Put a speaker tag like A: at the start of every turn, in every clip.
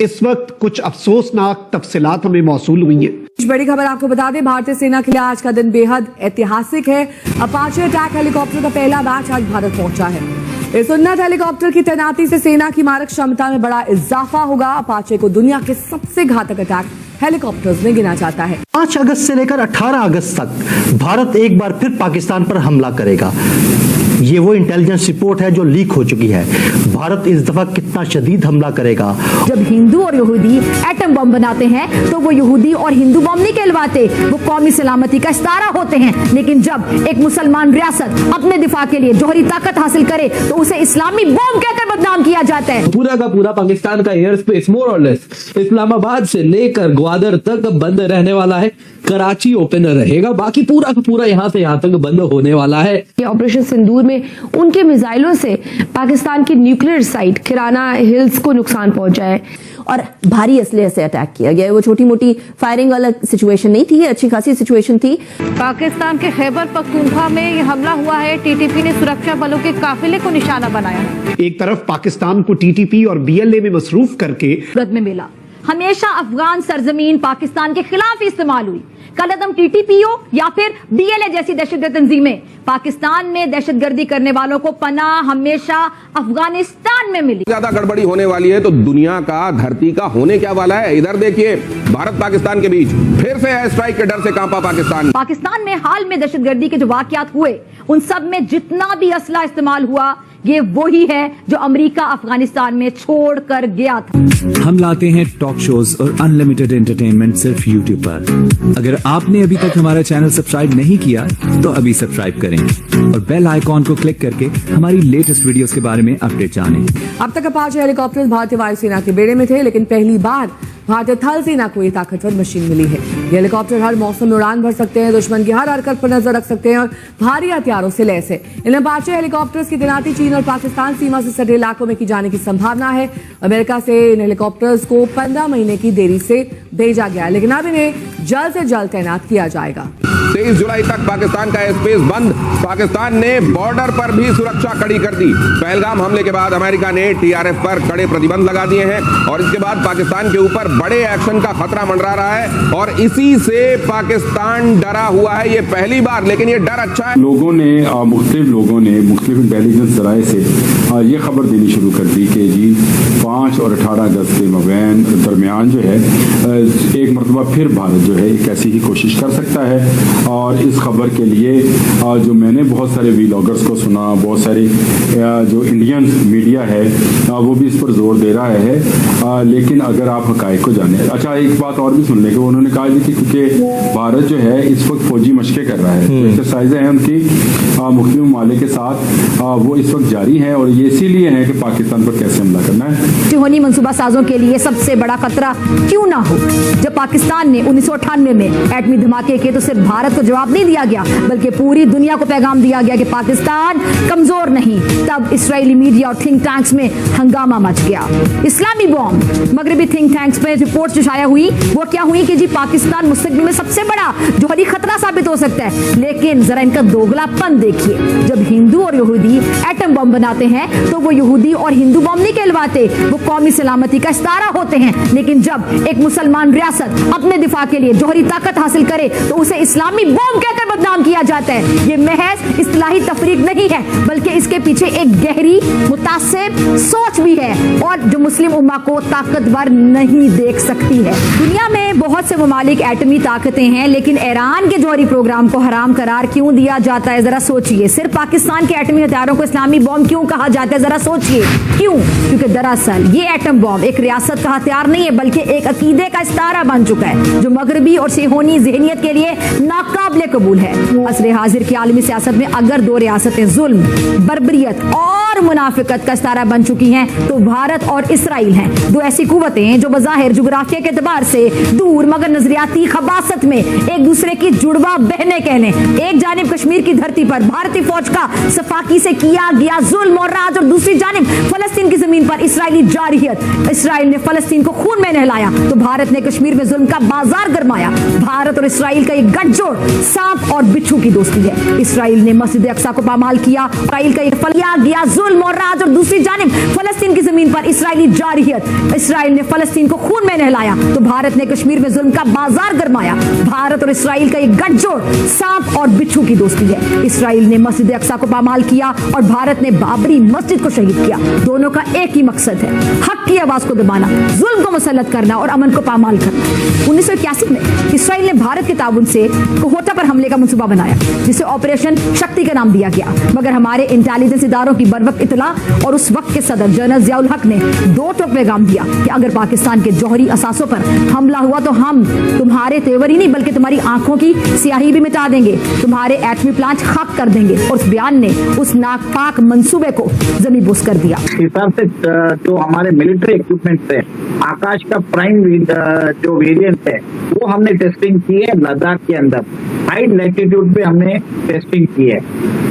A: इस वक्त कुछ अफसोसनाक तफसीलात हमें मौसूल हुई हैं।
B: बड़ी खबर आपको बता दें, भारतीय सेना के लिए आज का दिन बेहद ऐतिहासिक है। अपाचे अटैक हेलीकॉप्टर का पहला बैच आज भारत पहुंचा है। इस उन्नत हेलीकॉप्टर की तैनाती से सेना की मारक क्षमता में बड़ा इजाफा होगा। अपाचे को दुनिया के सबसे घातक अटैक हेलीकॉप्टर्स में गिना जाता है।
C: 5 अगस्त से लेकर 18 अगस्त तक भारत एक बार फिर पाकिस्तान पर हमला करेगा। ये वो इंटेलिजेंस रिपोर्ट है जो लीक हो चुकी है। भारत इस दफा कितना शदीद हमला करेगा।
D: जब हिंदू और यहूदी एटम बम बनाते हैं तो वो यहूदी और हिंदू बम नहीं कहलवाते, वो कौमी सलामती का इस्तारा होते हैं। लेकिन जब एक मुसलमान रियासत अपने दिफा के लिए जौहरी ताकत हासिल करे तो उसे इस्लामी बम कहकर बदनाम किया जाता है।
E: पूरा का पूरा पाकिस्तान का एयर स्पेस मोर और लेस इस्लामाबाद से लेकर ग्वादर तक बंद रहने वाला है। कराची ओपन रहेगा, बाकी पूरा का पूरा यहाँ से यहाँ तक बंद होने वाला है।
D: ऑपरेशन सिंदूर में उनके मिसाइलों से पाकिस्तान की न्यूक्लियर साइट किराना हिल्स को नुकसान पहुंचा है
F: और भारी असलहे से अटैक किया गया है। वो छोटी मोटी फायरिंग वाला सिचुएशन नहीं थी, अच्छी खासी सिचुएशन थी।
G: पाकिस्तान के खैबर पख्तूनख्वा में ये हमला हुआ है। टीटीपी ने सुरक्षा बलों के काफिले को निशाना बनाया।
A: एक तरफ पाकिस्तान को टीटीपी और बीएलए में मसरूफ करके
D: में मिला। हमेशा अफगान सरजमीन पाकिस्तान के खिलाफ इस्तेमाल हुई। कदम टीटीपी हो या फिर बीएलए जैसी दहशतगर्द तंजीमें, पाकिस्तान में दहशतगर्दी करने वालों को पनाह हमेशा अफगानिस्तान में मिली।
H: ज्यादा गड़बड़ी होने वाली है तो दुनिया का, धरती का होने क्या वाला है। इधर देखिए, भारत पाकिस्तान के बीच फिर से एयर स्ट्राइक के डर से कांपा पाकिस्तान।
D: पाकिस्तान में हाल में दहशतगर्दी के जो वाकयात हुए उन सब में जितना भी असला इस्तेमाल हुआ ये वही है जो अमेरिका अफगानिस्तान में छोड़ कर गया था।
I: हम लाते हैं टॉक शोज और अनलिमिटेड एंटरटेनमेंट सिर्फ यूट्यूब पर। अगर आपने अभी तक हमारा चैनल सब्सक्राइब नहीं किया तो अभी सब्सक्राइब करें और बेल आइकॉन को क्लिक करके हमारी लेटेस्ट वीडियोस के बारे में अपडेट जानें।
B: अब तक अपाचे हेलीकॉप्टर भारतीय वायुसेना के बेड़े में थे, लेकिन पहली बार भारतीय थल सेना को ये ताकतवर मशीन मिली है। ये हेलीकॉप्टर हर मौसम में उड़ान भर सकते हैं, दुश्मन की हर हरकत पर नजर रख सकते हैं और भारी हथियारों से लैस है। इन अपाचे हेलीकॉप्टर्स की तैनाती चीन और पाकिस्तान सीमा से सटे इलाकों में की जाने की संभावना है। अमेरिका से इन हेलीकॉप्टर्स को 15 महीने की देरी से भेजा गया, लेकिन अब इन्हें जल्द से जल्द तैनात किया जाएगा।
H: 23 जुलाई तक पाकिस्तान का एयर स्पेस बंद। पाकिस्तान ने बॉर्डर पर भी सुरक्षा कड़ी कर दी। पहलगाम हमले के बाद अमेरिका ने टीआरएफ पर कड़े प्रतिबंध लगा दिए हैं और इसके बाद पाकिस्तान के ऊपर बड़े एक्शन का खतरा मंडरा रहा है और इसी से पाकिस्तान डरा हुआ है। ये पहली बार, लेकिन ये डर अच्छा है।
J: मुख्तलिफ लोगों ने मुख्तलिफ इंटेलिजेंस जराए से ये खबर देनी शुरू कर दी कि जी 5 और 18 अगस्त के दरमियान जो है एक मरतबा फिर भारत जो है एक ऐसी ही कोशिश कर सकता है। और इस खबर के लिए जो मैंने बहुत सारे व्लॉगर्स को सुना, बहुत सारे जो इंडियन मीडिया है वो भी इस पर जोर दे रहा है। लेकिन अगर आप हकायक को जाने, अच्छा एक बात और भी सुन लेंगे, उन्होंने कहा कि क्योंकि भारत जो है इस वक्त फौजी मशक़ें कर रहा है, एक्सरसाइजें हैं उनकी मुख्तलिफ ममालिक के साथ वो इस वक्त जारी हैं और ये इसीलिए है कि पाकिस्तान पर कैसे हमला करना है।
D: तिहोनी मंसूबा साजों के लिए सबसे बड़ा खतरा क्यों ना हो। जब पाकिस्तान ने 1998 में एटमी धमाके किए तो सिर्फ भारत को जवाब नहीं दिया गया बल्कि पूरी दुनिया को पैगाम दिया गया कि पाकिस्तान कमजोर नहीं। तब इस्राएली मीडिया और थिंक टैंक्स में हंगामा मच गया। इस्लामी बॉम्ब मगरबी थिंक टैंक्स में रिपोर्ट्स जो शाया हुई वो क्या हुई कि जी पाकिस्तान मुस्तकबिल में सबसे बड़ा जौहरी खतरा साबित हो सकता है। लेकिन जरा इनका दोगलापन देखिए, जब हिंदू और यहूदी एटम बम बनाते हैं तो वो यहूदी और हिंदू बम नहीं कहलवाते, वो कौमी सलामती का इस्तारा होते हैं। लेकिन जब एक मुसलमान रियासत अपने दिफा के लिए जौहरी ताकत हासिल करे तो उसे इस्लामी बम कहकर बदनाम किया जाता है। ये महज इस्तिलाही तफरीक नहीं है बल्कि इसके पीछे एक गहरी मुतासिर सोच भी है और जो मुस्लिम उम्मा को ताकतवर नहीं देख सकती है। दुनिया में बहुत से ममालिक एटमी ताकतें हैं, लेकिन ईरान के जौहरी प्रोग्राम को हराम करार क्यों दिया जाता है, जरा सोचिए। सिर्फ पाकिस्तान के एटमी हथियारों को इस्लामी बम क्यों कहा जाता है, जरा सोचिए क्यों। क्योंकि दरअसल ये एटम बम एक रियासत का हथियार नहीं है बल्कि एक अकीदे का इस्तारा बन चुका है जो मगरबी और सेहोनी ज़हनियत के लिए नाकाबिले कबूल है। असरे हाजिर की आलमी सियासत में अगर दो रियासतें जुल्म, बर्बरियत और मुनाफिकत का इस्तारा बन चुकी हैं तो भारत और इसराइल हैं। दो ऐसी कुव्वतें जो बज़ाहिर जुग्राफिया के एतबार से दूर मगर नजरियाती खबासत में एक दूसरे की जुड़वा बहने कह लें। एक जानिब कश्मीर की धरती पर भारतीय फौज का सफाकी से किया गया जुल्म और राज और दूसरी जानिब फलस्तीन की जमीन पर इसराइली जारहियत। इसराइल ने फलस्तीन को खून में नहलाया तो भारत ने कश्मीर में जुल्म का बाजार गरमाया। भारत और इसराइल का एक गठजोड़ सांप और बिच्छू की दोस्ती है। इसराइल ने मस्जिद अक्सा को पामाल किया, इसराइल का एक फलिया गया जुल्म और राज, और दूसरी जानिब फलस्तीन की जमीन पर इसराइली जारहियत। इसराइल ने फलस्तीन को खून में नहलाया तो भारत ने कश्मीर में जुल्म का बाजार गरमाया। भारत और इसराइल का एक गठजोड़ सांप और बिच्छू की दोस्ती है। इसराइल ने मस्जिद अक्सा को पामाल किया और भारत ने बाबरी मस्जिद को शहीद किया। दोनों का एक ही मकसद है, हक की आवाज को दबाना, जुल्म को मुसल्लत करना और अमन को पामाल करना। 1981 में इसराइल ने भारत के ताउन से कोहोटा पर हमले का मंसूबा बनाया जिसे ऑपरेशन शक्ति का नाम दिया गया, मगर हमारे इंटेलिजेंस इदारों की बरवक्त इतला और उस वक्त के सदर जनरल जियाउल हक ने दो टोक पैगाम दिया कि अगर पाकिस्तान के जौहरी असासों पर हमला हुआ तो हम तुम्हारे तेवर ही नहीं बल्कि तुम्हारी आंखों की स्याही भी मिटा देंगे, तुम्हारे एटमी प्लांट खाक कर देंगे। और उस बयान ने उस नापाक मंसूबे को जमीबोस कर दिया।
K: हिसाब से जो हमारे मिलिट्री इक्विपमेंट है, आकाश का प्राइम जो वेरिएंट है वो हमने टेस्टिंग की है लद्दाख के अंदर, हाई लैटिट्यूड पे हमने टेस्टिंग की है,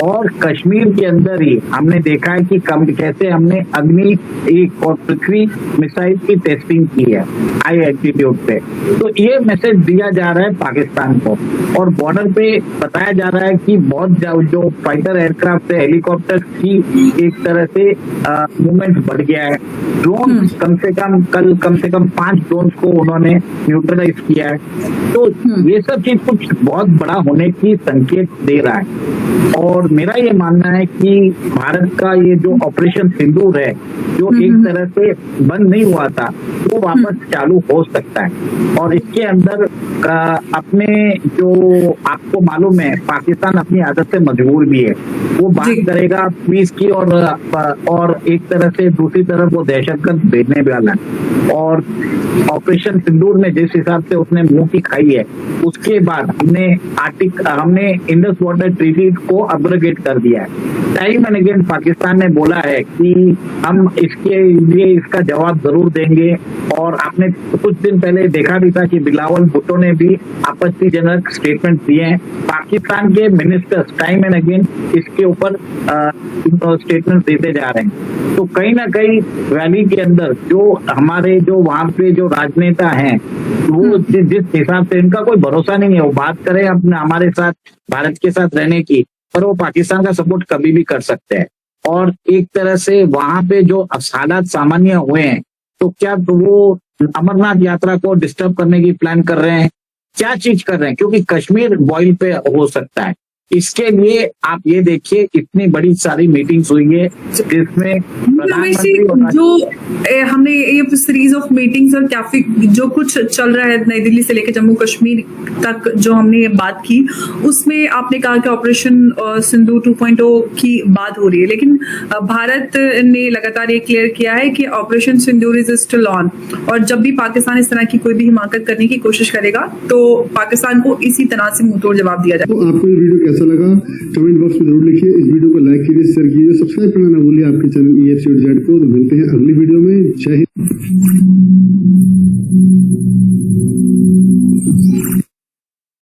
K: और कश्मीर के अंदर ही हमने देखा है कि कैसे हमने अग्नि एक और पृथ्वी मिसाइल की टेस्टिंग की है हाई एल्टीट्यूड पे। तो ये मैसेज दिया जा रहा है पाकिस्तान को, और बॉर्डर पे बताया जा रहा है कि बहुत जो फाइटर एयरक्राफ्ट है, हेलीकॉप्टर की एक तरह से मूवमेंट बढ़ गया है। ड्रोन कम से कम 5 ड्रोन को उन्होंने न्यूट्रलाइज किया है। तो ये सब चीज कुछ बहुत बड़ा होने की संकेत दे रहा है, और मेरा ये मानना है कि भारत का ये जो ऑपरेशन सिंदूर है जो एक तरह से बंद नहीं हुआ था वो वापस चालू हो सकता है। और इसके अंदर अपने जो आपको मालूम है पाकिस्तान अपनी आदत से मजबूर भी है, वो बात करेगा पीस की और एक तरह से दूसरी तरफ वो दहशतगर्द भेजने वाला है। और ऑपरेशन सिंदूर में जिस हिसाब से उसने मुंह की खाई है उसके बाद हमने इंडस वाटर ट्रीटी को अब्रोगेट कर दिया है। टाइम एंड अगेन पाकिस्तान ने बोला है कि हम इसके लिए इसका जवाब जरूर देंगे, और आपने कुछ दिन पहले देखा भी था कि बिलावल भुट्टो ने भी आपत्तिजनक स्टेटमेंट दिए हैं। पाकिस्तान के मिनिस्टर्स टाइम एंड अगेन इसके ऊपर स्टेटमेंट देते जा रहे हैं। तो कहीं ना कहीं वैली के अंदर जो हमारे जो वहाँ पे जो राजनेता हैं वो जिस हिसाब से इनका कोई भरोसा नहीं है, वो बात करें अपने हमारे साथ भारत के साथ रहने की, पर वो पाकिस्तान का सपोर्ट कभी भी कर सकते हैं। और एक तरह से वहां पे जो हालात सामान्य हुए हैं तो क्या तो वो अमरनाथ यात्रा को डिस्टर्ब करने की प्लान कर रहे हैं, क्या चीज कर रहे हैं, क्योंकि कश्मीर बॉइल पे हो सकता है। इसके लिए आप ये देखिए इतनी बड़ी सारी मीटिंग्स हुई है जिसमें
L: जो हमने ये सीरीज ऑफ मीटिंग्स और काफी जो कुछ चल रहा है नई दिल्ली से लेकर जम्मू कश्मीर तक जो हमने ये बात की उसमें आपने कहा कि ऑपरेशन सिंधु 2.0 की बात हो रही है, लेकिन भारत ने लगातार ये क्लियर किया है कि operation Sindoor is still on, और जब भी पाकिस्तान इस तरह की कोई भी हिमाकत करने की कोशिश करेगा तो पाकिस्तान को इसी तरह से मुंहतोड़ जवाब दिया जाएगा।
M: तो आपको ये वीडियो कैसा लगा कमेंट बॉक्स में जरूर लिखिए, इस वीडियो को लाइक कीजिए, शेयर कीजिए, सब्सक्राइब करना ना भूलिए आपके चैनल EFCZ को। तो मिलते हैं अगली वीडियो में। जय हिंद।